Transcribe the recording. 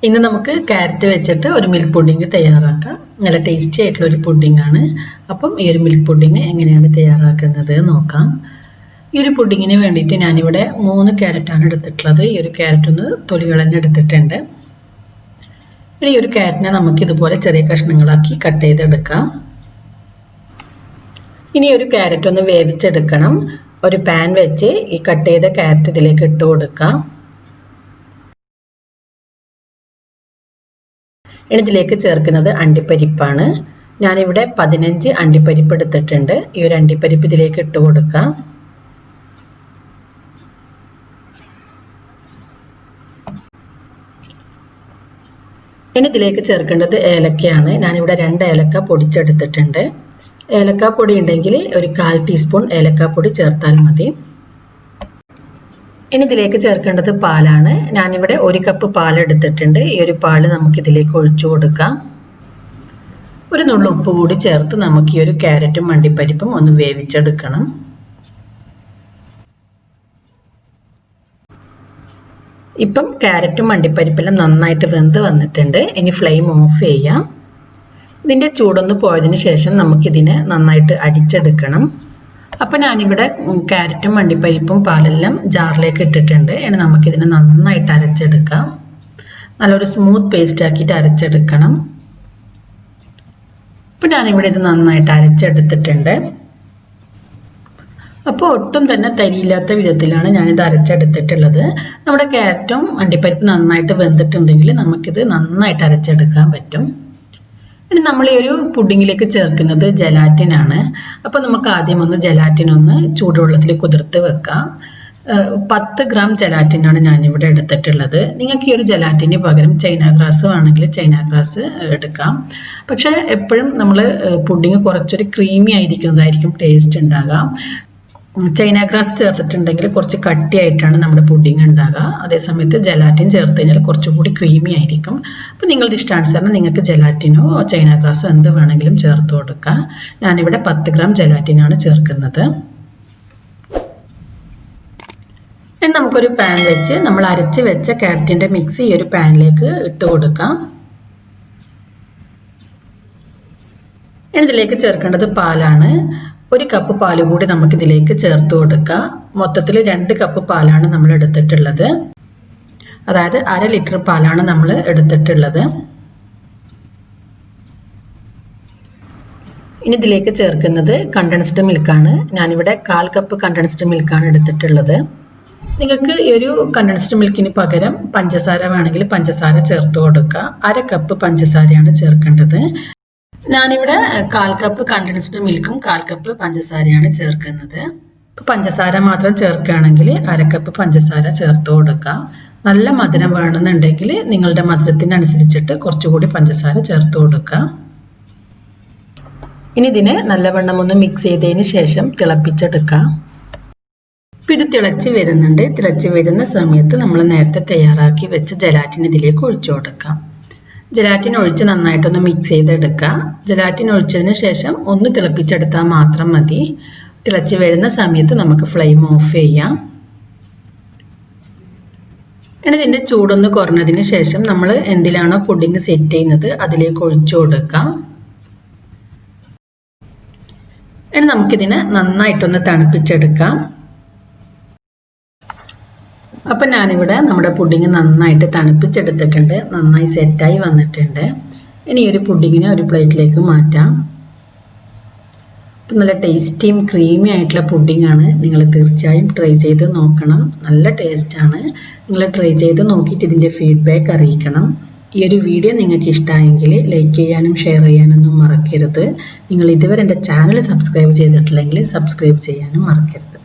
ഇന്ന് നമുക്ക് ക്യാരറ്റ് വെച്ചിട്ട് ഒരു മിൽക്ക് പുഡിംഗ് തയ്യാറാക്കാം. നല്ല ടേസ്റ്റി ആയിട്ടുള്ള ഒരു പുഡിംഗ് ആണ്. അപ്പം ഈ ഒരു മിൽക്ക് പുഡിംഗ് എങ്ങനെയാണ് തയ്യാറാക്കുന്നത് നോക്കാം. ഈ ഒരു പുഡിങ്ങിന് വേണ്ടിയിട്ട് ഞാനിവിടെ 3 ക്യാരറ്റാണ് എടുത്തിട്ടുള്ളത്. ഈ ഒരു ക്യാരറ്റ് ഒന്ന് തൊലി കളഞ്ഞെടുത്തിട്ടുണ്ട്. ഇനി ഈ ഒരു ക്യാരറ്റിനെ നമുക്ക് ഇതുപോലെ ചെറിയ കഷ്ണങ്ങളാക്കി കട്ട് ചെയ്തെടുക്കാം. ഇനി ഒരു ക്യാരറ്റ് ഒന്ന് വേവിച്ചെടുക്കണം. ഒരു പാൻ വെച്ച് ഈ കട്ട് ചെയ്ത ക്യാരറ്റ് ഇതിലേക്ക് ഇട്ട് കൊടുക്കാം. ഇതിലേക്ക് ചേർക്കുന്നത് അണ്ടിപ്പരിപ്പാണ്. ഞാനിവിടെ 15 അണ്ടിപ്പരിപ്പ് എടുത്തിട്ടുണ്ട്. ഈ ഒരു അണ്ടിപ്പരിപ്പ് ഇതിലേക്ക് ഇട്ട് കൊടുക്കാം. ഇനി ഇതിലേക്ക് ചേർക്കേണ്ടത് ഏലക്കയാണ്. ഞാനിവിടെ 2 ഏലക്ക പൊടിച്ചെടുത്തിട്ടുണ്ട്. ഏലക്ക പൊടി ഉണ്ടെങ്കിൽ ഒരു 1/4 ടീസ്പൂൺ ഏലക്കാപ്പൊടി ചേർത്താൽ മതി. ഇനി ഇതിലേക്ക് ചേർക്കേണ്ടത് പാലാണ്. ഞാനിവിടെ 1 കപ്പ് പാൽ എടുത്തിട്ടുണ്ട്. ഈ ഒരു പാല് നമുക്ക് ഇതിലേക്ക് ഒഴിച്ചു കൊടുക്കാം. ഒരു നുള്ളു ഉപ്പ് കൂടി ചേർത്ത് നമുക്ക് ഈ ഒരു ക്യാരറ്റും അണ്ടിപ്പരിപ്പും ഒന്ന് വേവിച്ചെടുക്കണം. ഇപ്പം ക്യാരറ്റും അണ്ടിപ്പരിപ്പെല്ലാം നന്നായിട്ട് വെന്ത് വന്നിട്ടുണ്ട്. ഇനി ഫ്ലെയിം ഓഫ് ചെയ്യാം. ഇതിൻ്റെ ചൂടൊന്ന് പോയതിന് ശേഷം നമുക്കിതിനെ നന്നായിട്ട് അടിച്ചെടുക്കണം. അപ്പം ഞാനിവിടെ ക്യാരറ്റും അണ്ടിപ്പരിപ്പും പാലെല്ലാം ജാറിലേക്ക് ഇട്ടിട്ടുണ്ട്. ഇനി നമുക്കിതിനെ നന്നായിട്ട് അരച്ചെടുക്കാം. നല്ലൊരു സ്മൂത്ത് പേസ്റ്റ് ആക്കിയിട്ട് അരച്ചെടുക്കണം. അപ്പം ഞാനിവിടെ ഇത് നന്നായിട്ട് അരച്ചെടുത്തിട്ടുണ്ട്. അപ്പോൾ ഒട്ടും തന്നെ തരിയില്ലാത്ത വിധത്തിലാണ് ഞാനിത് അരച്ചെടുത്തിട്ടുള്ളത്. നമ്മുടെ ക്യാരറ്റും അണ്ടിപ്പരിപ്പും നന്നായിട്ട് വെന്തിട്ടുണ്ടെങ്കിൽ നമുക്കിത് നന്നായിട്ട് അരച്ചെടുക്കാൻ പറ്റും. ഇനി നമ്മൾ ഈ ഒരു പുഡിങ്ങിലേക്ക് ചേർക്കുന്നത് ജലാറ്റിൻ ആണ്. അപ്പോൾ നമുക്ക് ആദ്യം ഒന്ന് ജലാറ്റിൻ ഒന്ന് ചൂടുവെള്ളത്തിൽ കുതിർത്ത് വെക്കാം. 10 ഗ്രാം ജലാറ്റിനാണ് ഞാനിവിടെ എടുത്തിട്ടുള്ളത്. നിങ്ങൾക്ക് ഈ ഒരു ജലാറ്റിന് പകരം ചൈന ഗ്രാസ് ആണെങ്കിൽ ചൈന ഗ്രാസ് എടുക്കാം. പക്ഷേ എപ്പോഴും നമ്മൾ പുഡിങ് കുറച്ചൊരു ക്രീമി ആയിരിക്കുന്നതായിരിക്കും ടേസ്റ്റ് ഉണ്ടാകുക. ചൈന ഗ്രാസ് ചേർത്തിട്ടുണ്ടെങ്കിൽ കുറച്ച് കട്ടിയായിട്ടാണ് നമ്മുടെ പുഡിങ് ഉണ്ടാകുക. അതേസമയത്ത് ജലാറ്റിൻ ചേർത്ത് കഴിഞ്ഞാൽ കുറച്ചുകൂടി ക്രീമി ആയിരിക്കും. അപ്പം നിങ്ങളുടെ ഇഷ്ടാനുസരണം നിങ്ങൾക്ക് ജലാറ്റിനോ ചൈന ഗ്രാസോ എന്ത് വേണമെങ്കിലും ചേർത്ത് കൊടുക്കാം. ഞാനിവിടെ 10 ഗ്രാം ജലാറ്റിനാണ് ചേർക്കുന്നത്. ഇനി നമുക്കൊരു പാൻ വെച്ച് നമ്മൾ അരച്ച് വെച്ച ക്യാരറ്റിൻ്റെ മിക്സ് ഈ ഒരു പാനിലേക്ക് ഇട്ട് കൊടുക്കാം. ഇതിലേക്ക് ചേർക്കേണ്ടത് പാലാണ്. 1 കപ്പ് പാല് കൂടി നമുക്കിതിലേക്ക് ചേർത്ത് കൊടുക്കാം. മൊത്തത്തിൽ 2 കപ്പ് പാലാണ് നമ്മൾ എടുത്തിട്ടുള്ളത്. അതായത് 1/2 ലിറ്റർ പാലാണ് നമ്മൾ എടുത്തിട്ടുള്ളത്. ഇനി ഇതിലേക്ക് ചേർക്കുന്നത് കണ്ടൻസ്ഡ് മിൽക്കാണ്. ഞാനിവിടെ 1/4 കപ്പ് കണ്ടൻസ്ഡ് മിൽക്കാണ് എടുത്തിട്ടുള്ളത്. നിങ്ങൾക്ക് ഈ ഒരു കണ്ടൻസ്ഡ് മിൽക്കിന് പകരം പഞ്ചസാര വേണമെങ്കിൽ പഞ്ചസാര ചേർത്ത് കൊടുക്കുക. 1/2 കപ്പ് പഞ്ചസാരയാണ് ചേർക്കേണ്ടത്. ഞാനിവിടെ 1/4 കപ്പ് കണ്ടൻസ്ഡ് മിൽക്കും 1/4 കപ്പ് പഞ്ചസാരയാണ് ചേർക്കുന്നത്. പഞ്ചസാര മാത്രം ചേർക്കുകയാണെങ്കിൽ 1/2 കപ്പ് പഞ്ചസാര ചേർത്ത് കൊടുക്കാം. നല്ല മധുരം വേണമെന്നുണ്ടെങ്കിൽ നിങ്ങളുടെ മധുരത്തിനനുസരിച്ചിട്ട് കുറച്ചുകൂടി പഞ്ചസാര ചേർത്ത് കൊടുക്കുക. ഇനി ഇതിനെ നല്ലവണ്ണം ഒന്ന് മിക്സ് ചെയ്തതിന് ശേഷം തിളപ്പിച്ചെടുക്കാം. ഇത് തിളച്ച് വരുന്നുണ്ട്. തിളച്ച് വരുന്ന സമയത്ത് നമ്മൾ നേരത്തെ തയ്യാറാക്കി വെച്ച ജലാറ്റിൻ ഇതിലേക്ക് ഒഴിച്ചു കൊടുക്കാം. ജലാറ്റിൻ ഒഴിച്ച് നന്നായിട്ടൊന്ന് മിക്സ് ചെയ്തെടുക്കുക. ജലാറ്റിൻ ഒഴിച്ചതിന് ശേഷം ഒന്ന് തിളപ്പിച്ചെടുത്താൽ മാത്രം മതി. തിളച്ച് വരുന്ന സമയത്ത് നമുക്ക് ഫ്ലെയിം ഓഫ് ചെയ്യാം. ഇനി ഇതിൻ്റെ ചൂടൊന്ന് കുറഞ്ഞതിന് ശേഷം നമ്മൾ എന്തിലാണോ പുഡിങ് സെറ്റ് ചെയ്യുന്നത് അതിലേക്ക് ഒഴിച്ചു കൊടുക്കാം. ഇനി നമുക്കിതിനെ നന്നായിട്ടൊന്ന് തണുപ്പിച്ചെടുക്കാം. അപ്പം ഞാനിവിടെ നമ്മുടെ പുഡിങ് നന്നായിട്ട് തണുപ്പിച്ചെടുത്തിട്ടുണ്ട്. നന്നായി സെറ്റായി വന്നിട്ടുണ്ട്. ഇനി ഒരു പുഡിങ്ങിനെ ഒരു പ്ലേറ്റിലേക്ക് മാറ്റാം. അപ്പം നല്ല ടേസ്റ്റിയും ക്രീമി ആയിട്ടുള്ള പുഡിങ്ങാണ്. നിങ്ങൾ തീർച്ചയായും ട്രൈ ചെയ്ത് നോക്കണം. നല്ല ടേസ്റ്റാണ്. നിങ്ങൾ ട്രൈ ചെയ്ത് നോക്കിയിട്ട് ഇതിൻ്റെ ഫീഡ്ബാക്ക് അറിയിക്കണം. ഈ ഒരു വീഡിയോ നിങ്ങൾക്ക് ഇഷ്ടമായെങ്കിൽ ലൈക്ക് ചെയ്യാനും ഷെയർ ചെയ്യാനൊന്നും മറക്കരുത്. നിങ്ങൾ ഇതുവരെ എൻ്റെ ചാനൽ സബ്സ്ക്രൈബ് ചെയ്തിട്ടില്ലെങ്കിൽ സബ്സ്ക്രൈബ് ചെയ്യാനും മറക്കരുത്.